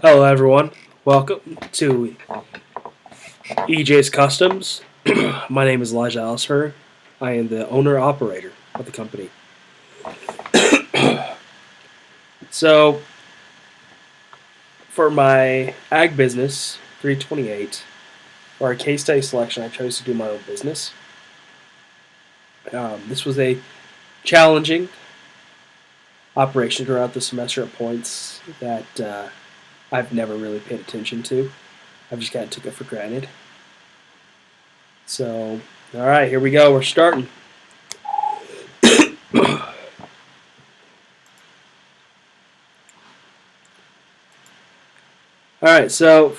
Hello, everyone. Welcome to EJ's Customs. My name is Elijah Allisher. I am the owner operator of the company. So, for my ag business, 328, or a case study selection, I chose to do my own business. This was a challenging operation throughout the semester at points that I've never really paid attention to. I've just kind of took it for granted. So, all right, here we go. We're starting. Alright, so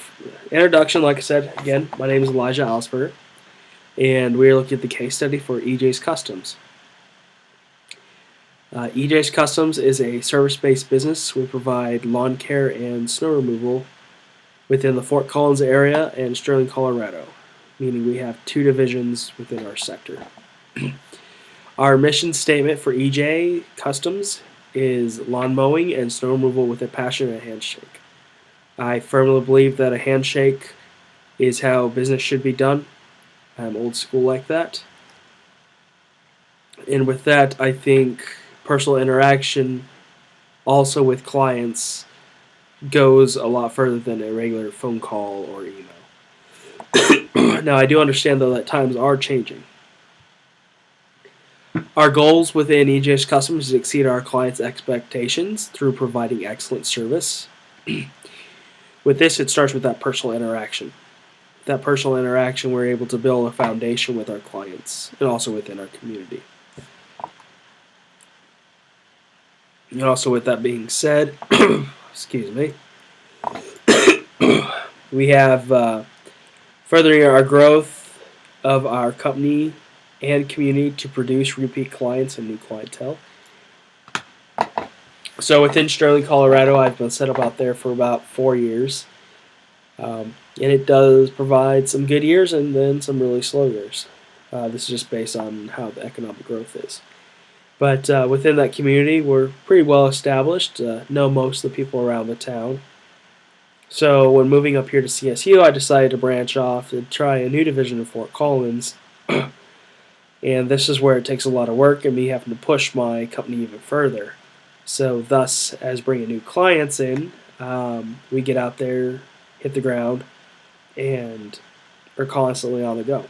introduction, like I said, again, my name is Elijah Allisberger, and we're looking at the case study for EJ's Customs. EJ's Customs is a service-based business. We provide lawn care and snow removal within the Fort Collins area and Sterling, Colorado, meaning we have two divisions within our sector. Our mission statement for EJ Customs is lawn mowing and snow removal with a passion and a handshake. I firmly believe that a handshake is how business should be done. I'm old school like that. And with that, I think personal interaction also with clients goes a lot further than a regular phone call or email. Now, I do understand, though, that times are changing. Our goals within EJ's Customs is to exceed our clients' expectations through providing excellent service. With this, it starts with that personal interaction. That personal interaction, we're able to build a foundation with our clients and also within our community. And also, with that being said, excuse me, we have furthering our growth of our company and community to produce repeat clients and new clientele. So within Sterling, Colorado, I've been set up out there for about 4 years. And it does provide some good years and then some really slow years. This is just based on how the economic growth is. But within that community, we're pretty well established, know most of the people around the town. So when moving up here to CSU, I decided to branch off and try a new division in Fort Collins. And this is where it takes a lot of work and me having to push my company even further. So thus, as bringing new clients in, we get out there, hit the ground, and are constantly on the go.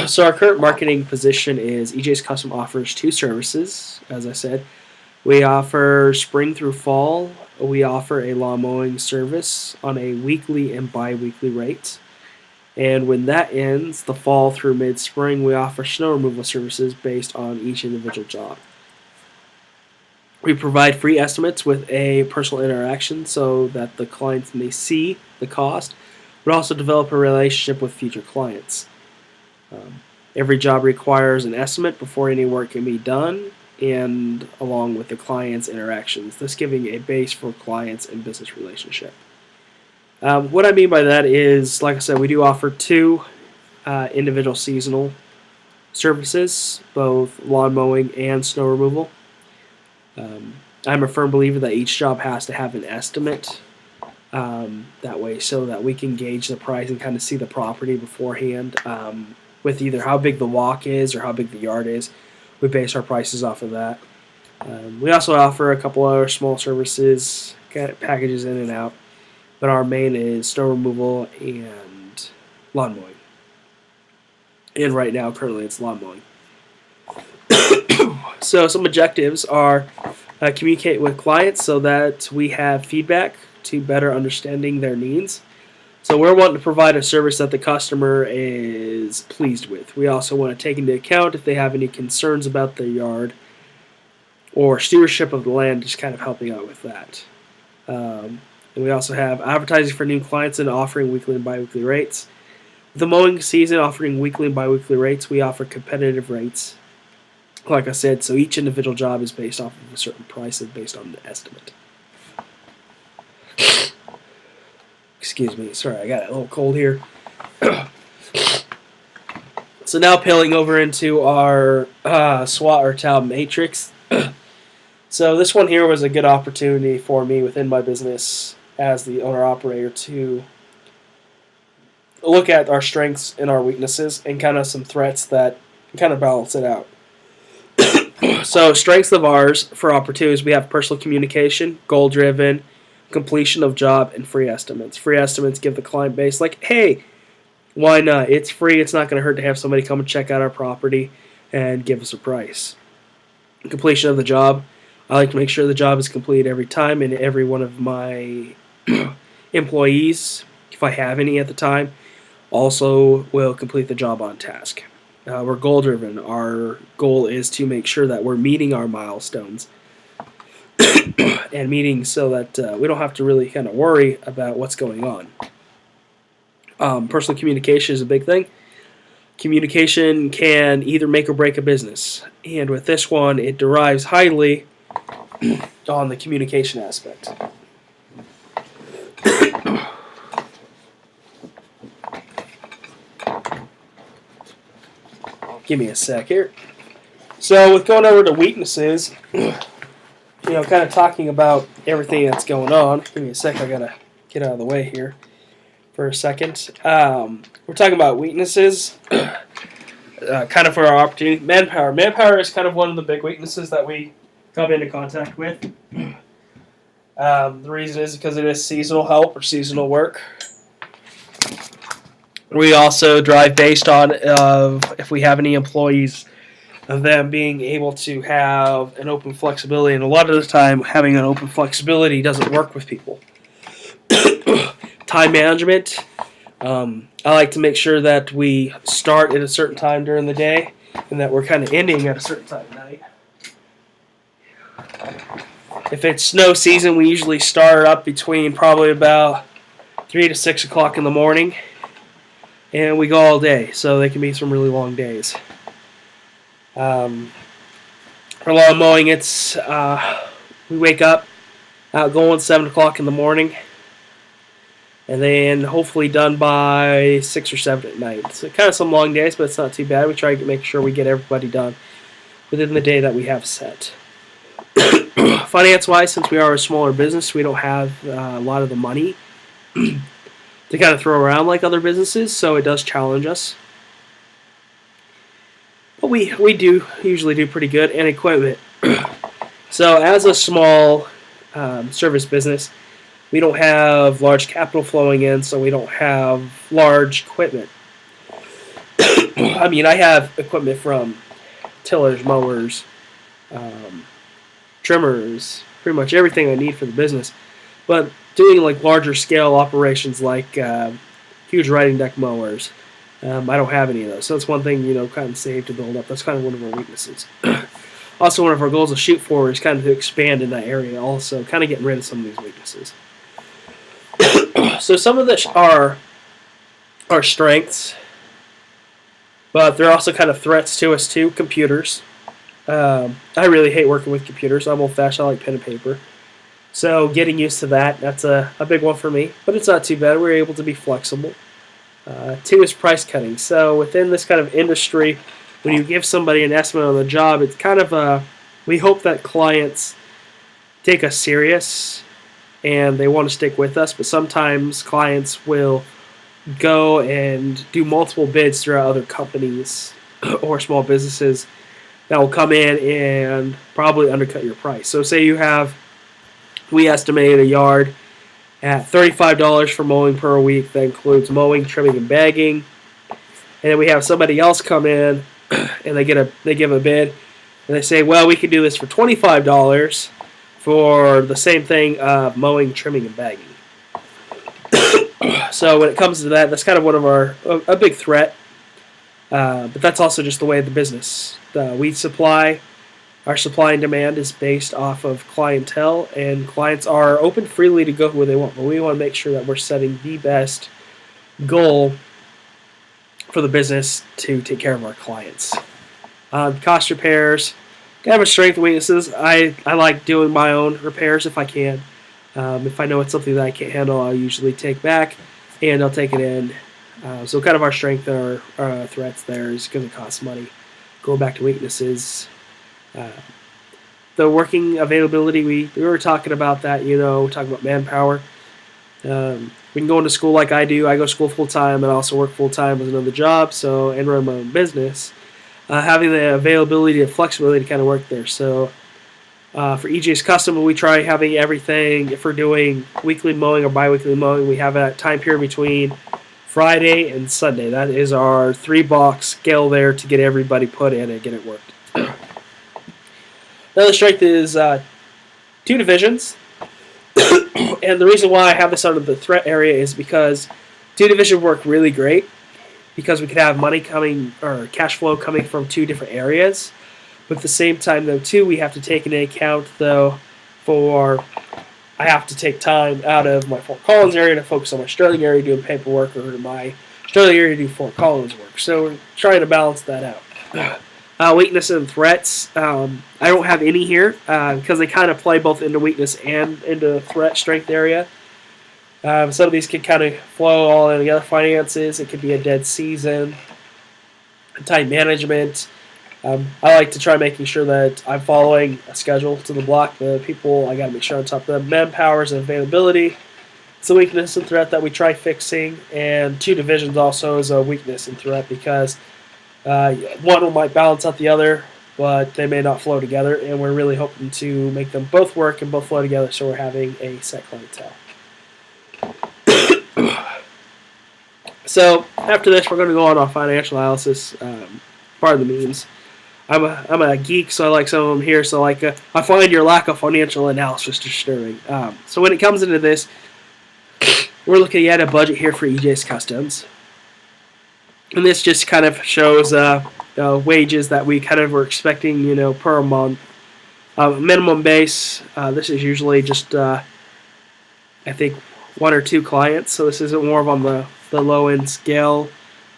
So our current marketing position is EJ's Custom offers two services, as I said. We offer spring through fall. We offer a lawn mowing service on a weekly and bi-weekly rate. And when that ends, the fall through mid-spring, we offer snow removal services based on each individual job. We provide free estimates with a personal interaction so that the clients may see the cost, but also develop a relationship with future clients. Every job requires an estimate before any work can be done, and along with the client's interactions, thus giving a base for clients and business relationship. What I mean by that is, like I said, we do offer two individual seasonal services, both lawn mowing and snow removal. I'm a firm believer that each job has to have an estimate that way so that we can gauge the price and kind of see the property beforehand with either how big the walk is or how big the yard is. We base our prices off of that. We also offer a couple other small services, packages in and out, but our main is snow removal and lawn mowing. And right now, currently, it's lawn mowing. So some objectives are communicate with clients so that we have feedback to better understanding their needs. So we're wanting to provide a service that the customer is pleased with. We also want to take into account if they have any concerns about their yard or stewardship of the land, just kind of helping out with that. And we also have advertising for new clients and offering weekly and biweekly rates. The mowing season, offering weekly and biweekly rates, we offer competitive rates. Like I said, so each individual job is based off of a certain price and based on the estimate. Excuse me, sorry, I got a little cold here. So now peeling over into our SWOT or TAL matrix. So this one here was a good opportunity for me within my business as the owner-operator to look at our strengths and our weaknesses and kind of some threats that kind of balance it out. So strengths of ours for opportunities, we have personal communication, goal-driven, completion of job, and free estimates. Free estimates give the client base like, hey, why not? It's free. It's not going to hurt to have somebody come and check out our property and give us a price. Completion of the job, I like to make sure the job is completed every time, and every one of my employees, if I have any at the time, also will complete the job on task. We're goal-driven. Our goal is to make sure that we're meeting our milestones and meeting so that we don't have to really kind of worry about what's going on. Personal communication is a big thing. Communication can either make or break a business. And with this one, it derives highly on the communication aspect. Give me a sec here. So with going over to weaknesses, kind of talking about everything that's going on. Give me a sec. I got to get out of the way here for a second. We're talking about weaknesses, kind of for our opportunity. Manpower. Manpower is kind of one of the big weaknesses that we come into contact with. The reason is because it is seasonal help or seasonal work. We also drive based on if we have any employees, of them being able to have an open flexibility. And a lot of the time, having an open flexibility doesn't work with people. Time management. I like to make sure that we start at a certain time during the day and that we're kind of ending at a certain time at night. If it's snow season, we usually start up between probably about 3 to 6 o'clock in the morning. And we go all day, so they can be some really long days. For lawn mowing, it's we wake up, going 7 o'clock in the morning, and then hopefully done by 6 or 7 at night. So kind of some long days, but it's not too bad. We try to make sure we get everybody done within the day that we have set. Finance-wise, since we are a smaller business, we don't have a lot of the money to kind of throw around like other businesses, so it does challenge us. But we do usually do pretty good. And equipment. So as a small service business, we don't have large capital flowing in, so we don't have large equipment. I mean, I have equipment from tillers, mowers, trimmers, pretty much everything I need for the business. But doing like larger scale operations like huge riding deck mowers, I don't have any of those. So that's one thing, kind of save to build up. That's kind of one of our weaknesses. Also, one of our goals to shoot for is kind of to expand in that area also, kind of getting rid of some of these weaknesses. So some of this are our strengths, but they're also kind of threats to us too. Computers. I really hate working with computers. I'm old-fashioned. I like pen and paper. So getting used to that, that's a big one for me. But it's not too bad. We're able to be flexible. 2 is price cutting. So within this kind of industry, when you give somebody an estimate on the job, it's kind of we hope that clients take us serious and they want to stick with us. But sometimes clients will go and do multiple bids throughout other companies or small businesses that will come in and probably undercut your price. So say we estimate a yard at $35 for mowing per week. That includes mowing, trimming, and bagging. And then we have somebody else come in and they give a bid and they say, well, we can do this for $25 for the same thing of mowing, trimming, and bagging. So when it comes to that, that's kind of one of a big threat. But that's also just the way of the business. Our supply and demand is based off of clientele, and clients are open freely to go where they want. But we want to make sure that we're setting the best goal for the business to take care of our clients. Cost repairs, kind of a strength and weaknesses. I like doing my own repairs if I can. If I know it's something that I can't handle, I'll usually take back, and I'll take it in So kind of our strength and our threats there is going to cost money. Going back to weaknesses, uh, the working availability, we were talking about that, talking about manpower. We can go into school like I do. I go to school full time and also work full time with another job, and run my own business. Having the availability and flexibility to kind of work there. So for EJ's Custom, we try having everything. If we're doing weekly mowing or bi-weekly mowing, we have a time period between Friday and Sunday. That is our 3-box scale there to get everybody put in and get it worked. Another strength is 2 divisions. And the reason why I have this under the threat area is because 2 division work really great because we could have money coming or cash flow coming from 2 different areas. But at the same time, though, too, we have to take into account, though, I have to take time out of my Fort Collins area to focus on my Sterling area doing paperwork or my Sterling area to do Fort Collins work. So we're trying to balance that out. Weakness and threats. I don't have any here because they kind of play both into weakness and into threat strength area. Some of these can kind of flow all in together. Finances, it could be a dead season. Time management. I like to try making sure that I'm following a schedule to the block. The people, I got to make sure on top of them. Manpowers and availability. It's a weakness and threat that we try fixing. And 2 divisions also is a weakness and threat because one might balance out the other, but they may not flow together. And we're really hoping to make them both work and both flow together so we're having a set clientele. So after this, we're going to go on financial analysis. Part of the means. I'm a geek, so I like some of them here. So I find your lack of financial analysis disturbing. So when it comes into this, we're looking at a budget here for EJ's Customs, and this just kind of shows wages that we kind of were expecting, per month. Minimum base. This is usually just I think 1 or 2 clients, so this isn't more of on the low end scale.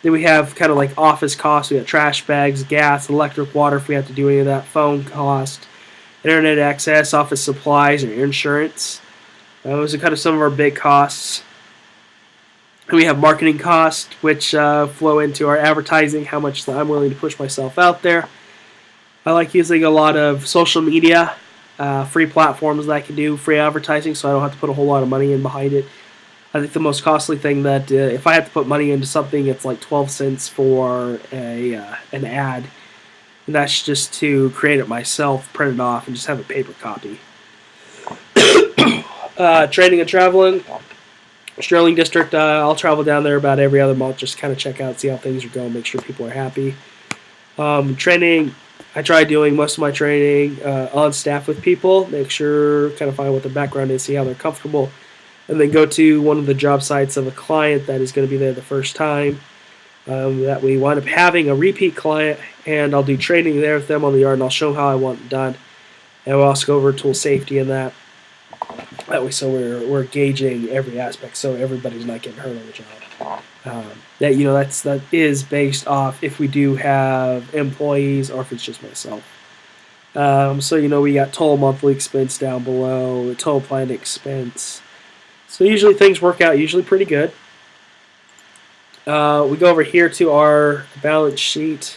Then we have kind of like office costs. We got trash bags, gas, electric, water if we have to do any of that, phone cost, internet access, office supplies, or insurance. Those are kind of some of our big costs. And we have marketing costs, which flow into our advertising, how much I'm willing to push myself out there. I like using a lot of social media, free platforms that I can do free advertising, so I don't have to put a whole lot of money in behind it. I think the most costly thing that if I have to put money into something, it's like 12 cents for an ad. And that's just to create it myself, print it off, and just have a paper copy. Training and traveling. Sterling District, I'll travel down there about every other month, just kind of check out, see how things are going, make sure people are happy. Training, I try doing most of my training on staff with people, make sure, kind of find what their background is, see how they're comfortable. And then go to one of the job sites of a client that is going to be there the first time. That we wind up having a repeat client, and I'll do training there with them on the yard, and I'll show them how I want it done. And we'll also go over tool safety and that. That way, so we're gauging every aspect, so everybody's not getting hurt on the job. That is based off if we do have employees or if it's just myself. So we got total monthly expense down below, the total planned expense. So usually things work out usually pretty good. We go over here to our balance sheet.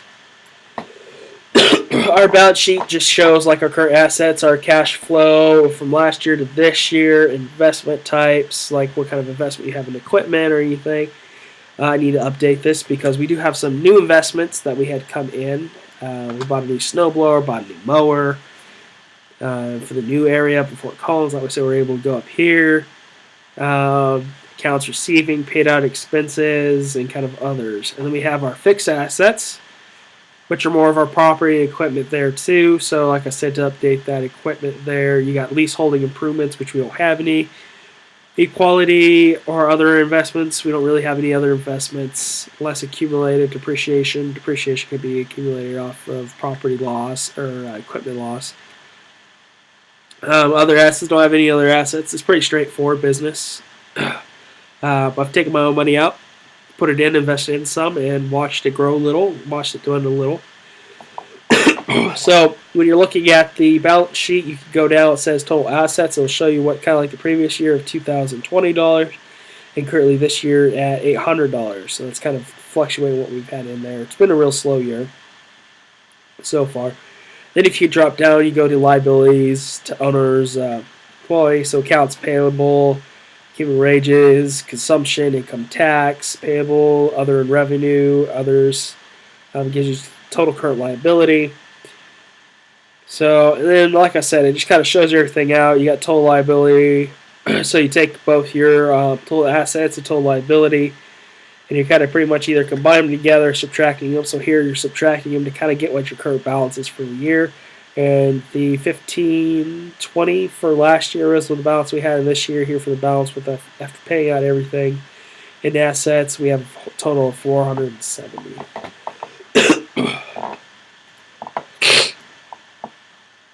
Our balance sheet just shows like our current assets, our cash flow from last year to this year, investment types, like what kind of investment you have in equipment or anything. I need to update this because we do have some new investments that we had come in. We bought a new snowblower, bought a new mower for the new area up in Fort Collins. Like we said, we're able to go up here. Accounts receiving, paid out expenses, and kind of others. And then we have our fixed assets, which are more of our property and equipment there too. So like I said, to update that equipment there, you got leaseholding improvements, which we don't have any. Equality or other investments, we don't really have any other investments. Less accumulated depreciation. Depreciation could be accumulated off of property loss or equipment loss. Other assets, don't have any other assets. It's pretty straightforward business. I've taken my own money out, put it in, invested in some, and watched it grow a little, watched it dwindle a little. So when you're looking at the balance sheet, you can go down, it says total assets. It'll show you what kind of like the previous year of $2,020. and currently this year at $800. So it's kind of fluctuating what we've had in there. It's been a real slow year so far. Then if you drop down, you go to liabilities, to owners, employee, so accounts payable, human wages, consumption, income tax, payable, other revenue, others, gives you total current liability. So and then, like I said, it just kind of shows everything out. You got total liability, so you take both your total assets and total liability, and you kind of pretty much either combine them together or subtracting them. So here you're subtracting them to kind of get what your current balance is for the year. And the 1520 for last year is the balance we had this year. Here for the balance with after paying out everything in assets, we have a total of 470.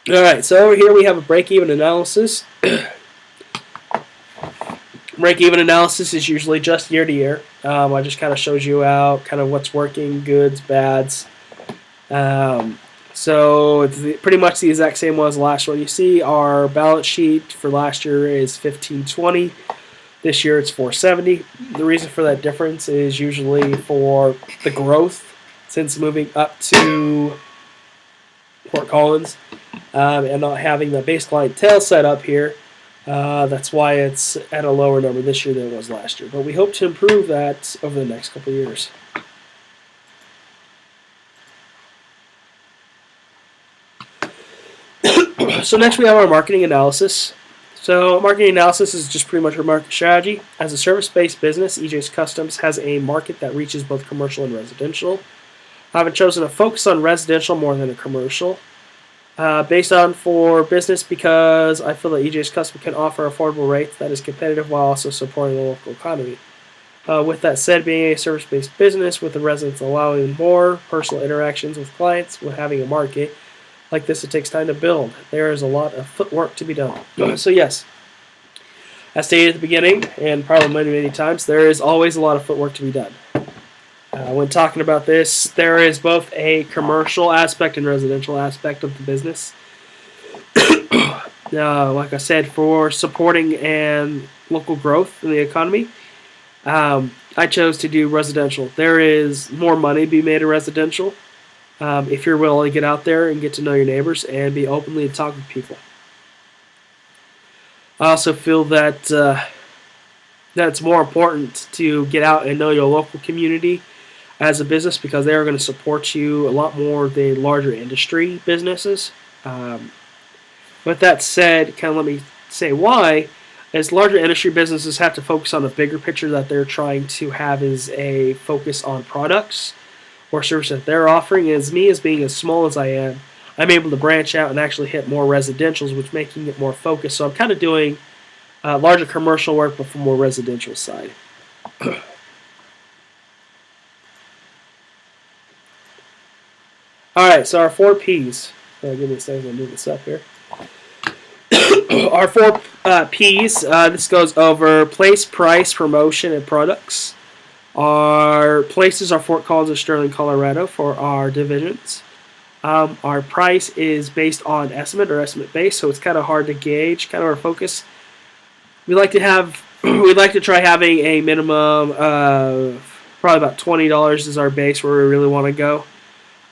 All right, so over here we have a break-even analysis. Break-even analysis is usually just year to year. I just kind of shows you out kind of what's working, goods, bads. So it's pretty much the exact same one as the last one. You see our balance sheet for last year is 1520. This year it's 470. The reason for that difference is usually for the growth since moving up to Fort Collins and not having the base clientele set up here. That's why it's at a lower number this year than it was last year. But we hope to improve that over the next couple of years. So next we have our marketing analysis. So marketing analysis is just pretty much our market strategy. As a service-based business, EJ's Customs has a market that reaches both commercial and residential. I've chosen to focus on residential more than a commercial. Based on for business because I feel that EJ's Customs can offer affordable rates that is competitive while also supporting the local economy. With that said, being a service-based business with the residents allowing more personal interactions with clients with having a market like this, it takes time to build. There is a lot of footwork to be done. So yes, as stated at the beginning, and probably many times, there is always a lot of footwork to be done. When talking about this, there is both a commercial aspect and residential aspect of the business. Like I said, for supporting and local growth in the economy, I chose to do residential. There is more money to be made in residential if you're willing to get out there and get to know your neighbors and be openly to talk with people. I also feel that it's more important to get out and know your local community as a business because they are going to support you a lot more than larger industry businesses. With that said, kind of let me say why. As larger industry businesses have to focus on the bigger picture that they're trying to have is a focus on products or services that they're offering. As me, as being as small as I am, I'm able to branch out and actually hit more residentials, which making it more focused. So I'm kind of doing larger commercial work, but from more residential side. All right, so our 4 Ps. Give me a second, I'll move this up here. Our 4 Ps, this goes over place, price, promotion, and products. Our places are Fort Collins and Sterling, Colorado for our divisions. Our price is based on estimate or estimate base, so it's kind of hard to gauge. Kind of our focus. We'd like to try having a minimum of probably about $20 is our base where we really want to go,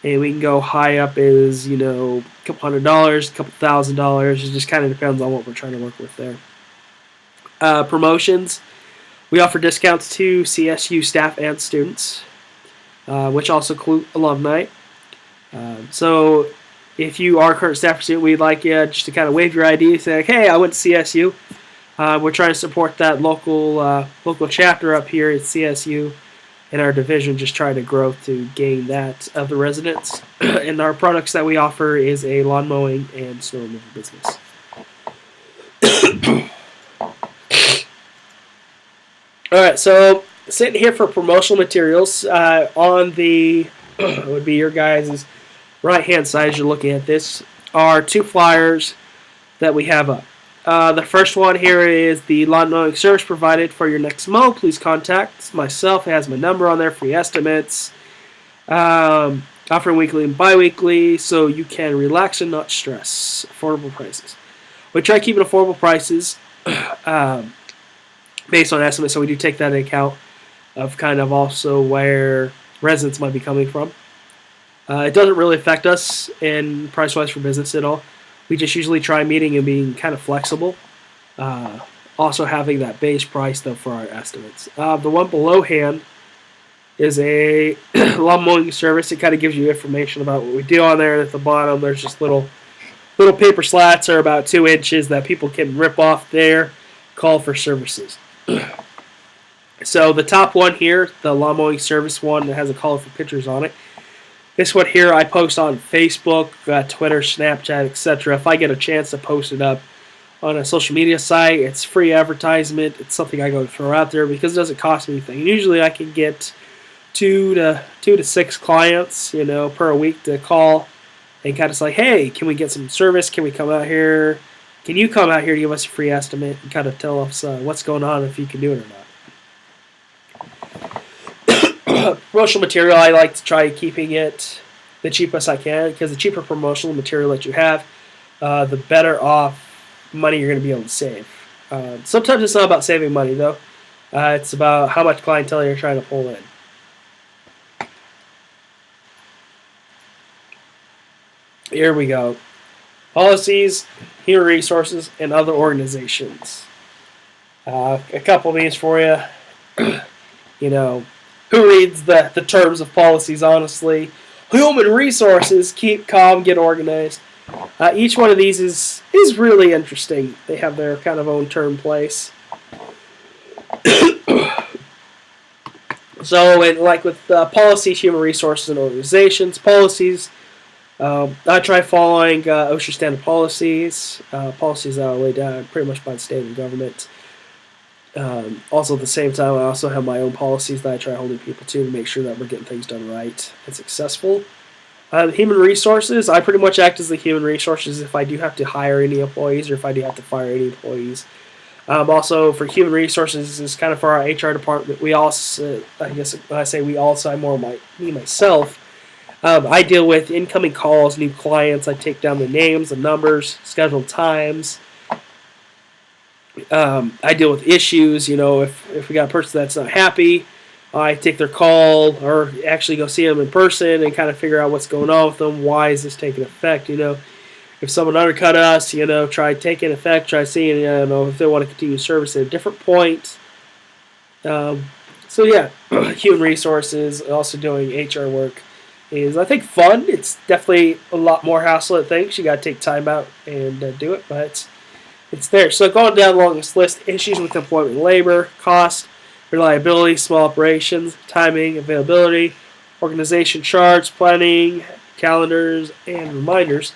and we can go high up as a couple $100, a couple $1,000. It just kind of depends on what we're trying to work with there. Promotions. We offer discounts to CSU staff and students, which also include alumni. So if you are a current staff or student, we'd like you just to kind of wave your ID and say, like, hey, I went to CSU. We're trying to support that local chapter up here at CSU in our division, just trying to grow to gain that of the residents. And our products that we offer is a lawn mowing and snow removal business. Alright, so sitting here for promotional materials, on the would be your guys' right hand side as you're looking at this, are 2 flyers that we have up. The first one here is the lawn mowing service provided for your next mow. Please contact myself. It has my number on there, free estimates, offering weekly and bi-weekly, so you can relax and not stress. Affordable prices. We try keeping affordable prices. based on estimates. So we do take that into account of kind of also where residents might be coming from. It doesn't really affect us in price-wise for business at all. We just usually try meeting and being kind of flexible. Also having that base price though for our estimates. The one below hand is a lawn mowing service. It kind of gives you information about what we do on there. And at the bottom, there's just little paper slats are about 2 inches that people can rip off there. Call for services. So the top one here, the lawn mowing service one that has a call for pictures on it. This one here I post on Facebook, Twitter, Snapchat, etc. If I get a chance to post it up on a social media site, it's free advertisement. It's something I go throw out there because it doesn't cost me anything. And usually I can get 2 to 6 clients, per week to call and kind of say, hey, can we get some service? Can we come out here? Can you come out here to give us a free estimate and kind of tell us what's going on, if you can do it or not? Promotional material, I like to try keeping it the cheapest I can, because the cheaper promotional material that you have, the better off money you're going to be able to save. Sometimes it's not about saving money, though. It's about how much clientele you're trying to pull in. Here we go. Policies, human resources, and other organizations. A couple of these for you. Who reads the terms of policies, honestly? Human resources, keep calm, get organized. Each one of these is really interesting. They have their kind of own term place. So, like with policies, human resources, and organizations, policies, I try following OSHA standard policies. Policies that are laid down pretty much by the state and government. Also, at the same time, I also have my own policies that I try holding people to make sure that we're getting things done right and successful. Human resources, I pretty much act as the human resources if I do have to hire any employees or if I do have to fire any employees. Also, for human resources, is kind of for our HR department. We also, I guess when I say we also, I'm more myself. I deal with incoming calls, new clients. I take down the names, the numbers, scheduled times. I deal with issues. If we got a person that's not happy, I take their call or actually go see them in person and kind of figure out what's going on with them. Why is this taking effect? If someone undercut us, try taking effect, try seeing, if they want to continue service at a different point. So yeah, human resources, also doing HR work is, I think, fun. It's definitely a lot more hassle at things. You got to take time out and do it, but it's there. So going down along this list, issues with employment and labor, cost, reliability, small operations, timing, availability, organization charts, planning, calendars, and reminders.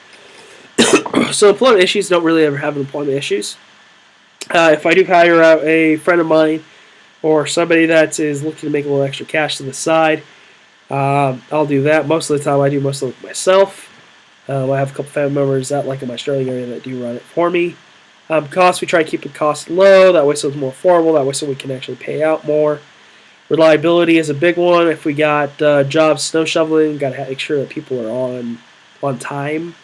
So employment issues, don't really ever have employment issues. If I do hire out a friend of mine or somebody that is looking to make a little extra cash to the side, I'll do that. Most of the time I do most of it myself. I have a couple family members out like in my Sterling area that do run it for me. Cost, we try to keep the cost low, that way so it's more affordable, that way so we can actually pay out more. Reliability is a big one. If we got jobs snow shoveling, we've got to make sure that people are on time.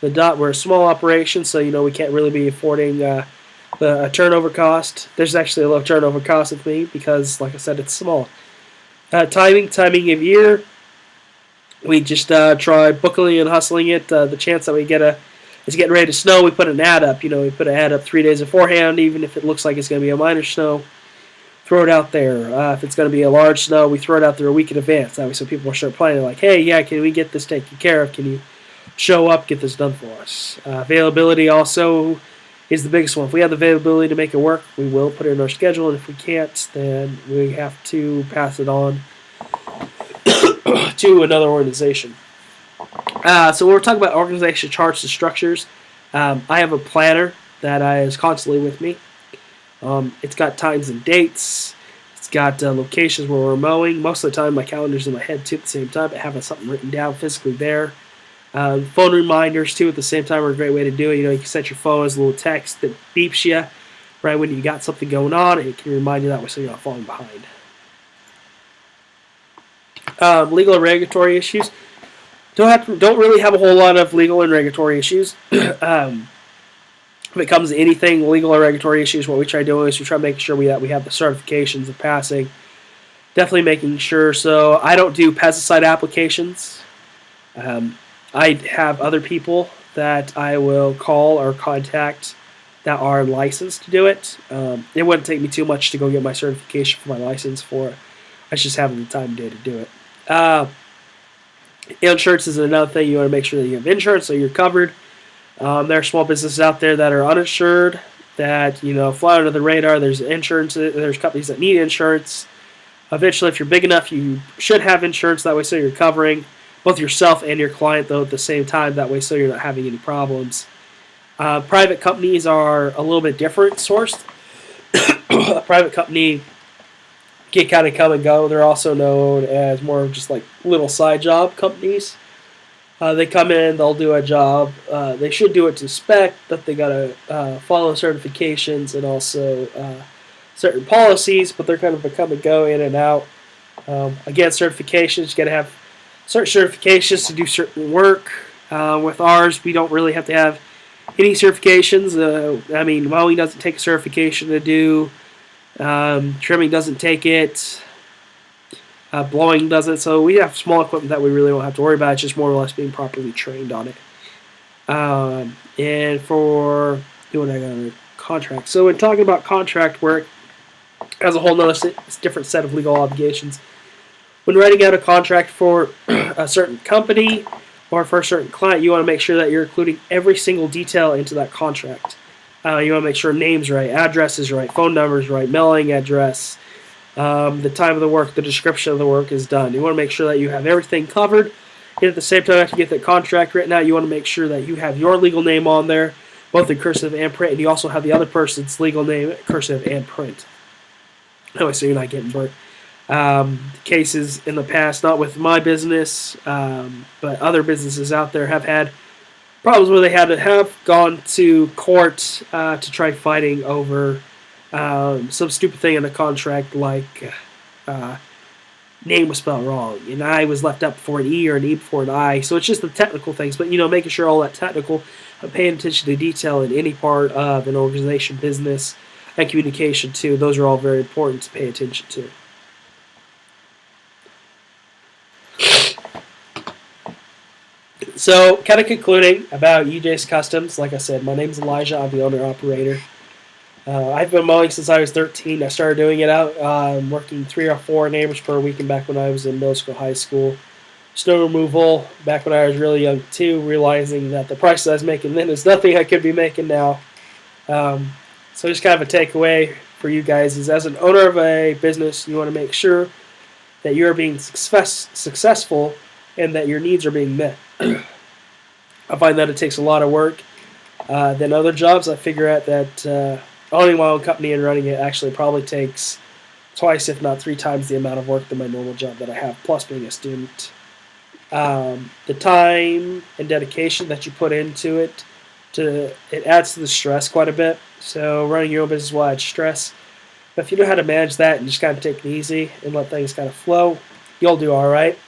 We're a small operation, so we can't really be affording the turnover cost. There's actually a low turnover cost with me because, like I said, it's small. Timing of year, we just try buckling and hustling it. The chance that we get it's getting ready to snow, we put an ad up. We put an ad up 3 days beforehand, even if it looks like it's going to be a minor snow. Throw it out there. If it's going to be a large snow, we throw it out there a week in advance. That way so people will start planning like, hey, yeah, can we get this taken care of? Can you show up, get this done for us? Availability also is the biggest one. If we have the availability to make it work, we will put it in our schedule, and if we can't, then we have to pass it on to another organization. So when we're talking about organization charts and structures, I have a planner that is constantly with me. It's got times and dates. It's got locations where we're mowing. Most of the time, my calendar's in my head too at the same time, but having something written down physically there. Phone reminders too at the same time are a great way to do it. You can set your phone as a little text that beeps you right when you got something going on. It can remind you that way so you're not falling behind. Legal and regulatory issues. Don't really have a whole lot of legal and regulatory issues. If it comes to anything legal or regulatory issues, what we try doing is we try making sure that we have the certifications of passing. Definitely making sure. So I don't do pesticide applications. I have other people that I will call or contact that are licensed to do it. It wouldn't take me too much to go get my certification for my license for it. I just haven't the time today to do it. Insurance is another thing. You want to make sure that you have insurance so you're covered. There are small businesses out there that are uninsured that fly under the radar. There's insurance. There's companies that need insurance. Eventually, if you're big enough, you should have insurance. That way, so you're covering both yourself and your client, though, at the same time. That way, so you're not having any problems. Private companies are a little bit different sourced. A private company can kind of come and go. They're also known as more of just like little side job companies. They come in, they'll do a job. They should do it to spec, but they got to follow certifications and also certain policies, but they're kind of a come and go, in and out. Again, certifications, you got to have certain certifications to do certain work. With ours, we don't really have to have any certifications. Mowing doesn't take a certification to do. Trimming doesn't take it. Blowing doesn't. So we have small equipment that we really don't have to worry about. It's just more or less being properly trained on it. And for doing a contract. So when talking about contract work, as a whole different set of legal obligations. When writing out a contract for a certain company or for a certain client, you want to make sure that you're including every single detail into that contract. You want to make sure name's right, address is right, phone number's right, mailing address, the time of the work, the description of the work is done. You want to make sure that you have everything covered. And at the same time, after you get the contract written out, you want to make sure that you have your legal name on there, both in cursive and print, and you also have the other person's legal name, cursive and print. That way, so you're not getting burnt. Cases in the past, not with my business, but other businesses out there have had problems where they had to have gone to court to try fighting over some stupid thing in the contract, like name was spelled wrong, and I was left up for an E or an E before an I. So it's just the technical things, but making sure all that technical, paying attention to detail in any part of an organization, business, and communication too. Those are all very important to pay attention to. So, kind of concluding about UJ's Customs, like I said, my name's Elijah. I'm the owner-operator. I've been mowing since I was 13. I started doing it out, working 3 or 4 neighbors per weekend back when I was in middle school, high school. Snow removal, back when I was really young too, realizing that the price I was making then is nothing I could be making now. So just kind of a takeaway for you guys is, as an owner of a business, you want to make sure that you're being successful and that your needs are being met. I find that it takes a lot of work than other jobs. I figure out that owning my own company and running it actually probably takes twice, if not 3 times, the amount of work than my normal job that I have, plus being a student. The time and dedication that you put into it, it adds to the stress quite a bit. So running your own business will add stress. But if you know how to manage that and just kind of take it easy and let things kind of flow, you'll do all right.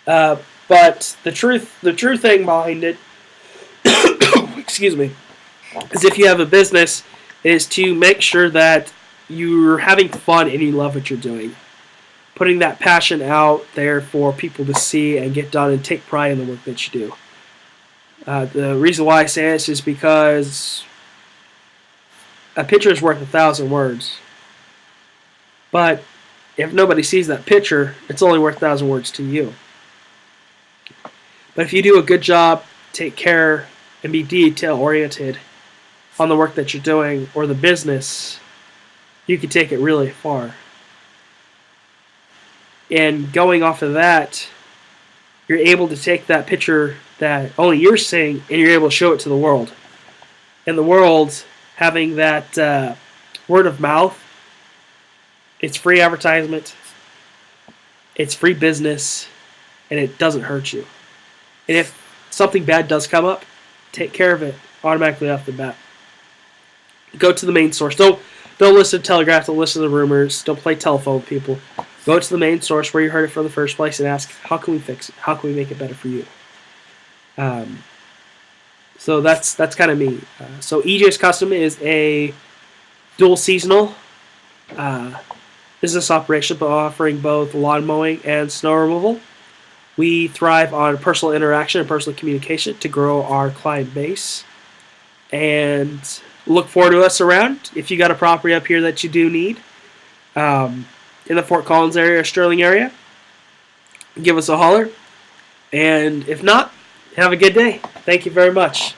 But the true thing behind it, excuse me, is if you have a business, is to make sure that you're having fun and you love what you're doing. Putting that passion out there for people to see and get done and take pride in the work that you do. The reason why I say this is because a picture is worth 1,000 words. But if nobody sees that picture, it's only worth 1,000 words to you. But if you do a good job, take care, and be detail-oriented on the work that you're doing or the business, you can take it really far. And going off of that, you're able to take that picture that only you're seeing and you're able to show it to the world. And the world, having that word of mouth, it's free advertisement, it's free business, and it doesn't hurt you. And if something bad does come up, take care of it automatically off the bat. Go to the main source. Don't listen to Telegraph, don't listen to the rumors, don't play telephone with people. Go to the main source where you heard it from the first place and ask, how can we fix it? How can we make it better for you? So that's kind of me. So EJ's Custom is a dual seasonal uh, business operation, but offering both lawn mowing and snow removal. We thrive on personal interaction and personal communication to grow our client base. And look forward to us around. If you got a property up here that you do need in the Fort Collins area or Sterling area, give us a holler. And if not, have a good day. Thank you very much.